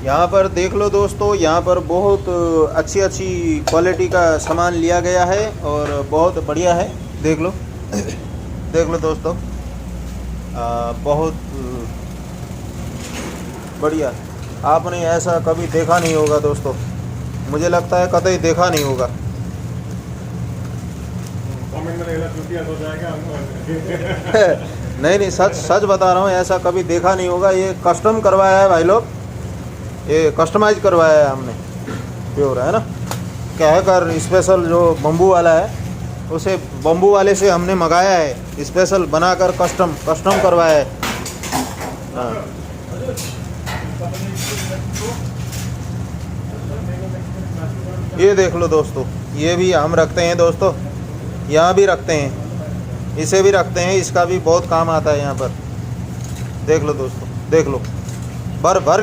यहाँ पर देख लो दोस्तों, यहाँ पर बहुत अच्छी अच्छी क्वालिटी का सामान लिया गया है और बहुत बढ़िया है। देख लो देख लो दोस्तों, बहुत बढ़िया। आपने ऐसा कभी देखा नहीं होगा दोस्तों, मुझे लगता है कतई देखा नहीं होगा। कमेंट में लेला चुटिया हो जाएगा नहीं नहीं, सच सच बता रहा हूँ, ऐसा कभी देखा नहीं होगा। ये कस्टम करवाया है भाई लोग, ये कस्टमाइज करवाया है हमने, प्योर है ना। कहकर स्पेशल जो बम्बू वाला है, उसे बम्बू वाले से हमने मंगाया है, स्पेशल बनाकर कस्टम करवाया है। हाँ, ये देख लो दोस्तों, ये भी हम रखते हैं दोस्तों, यहाँ भी रखते हैं, इसे भी रखते हैं, इसका भी बहुत काम आता है यहाँ पर। देख लो दोस्तों, देख लो, भर भर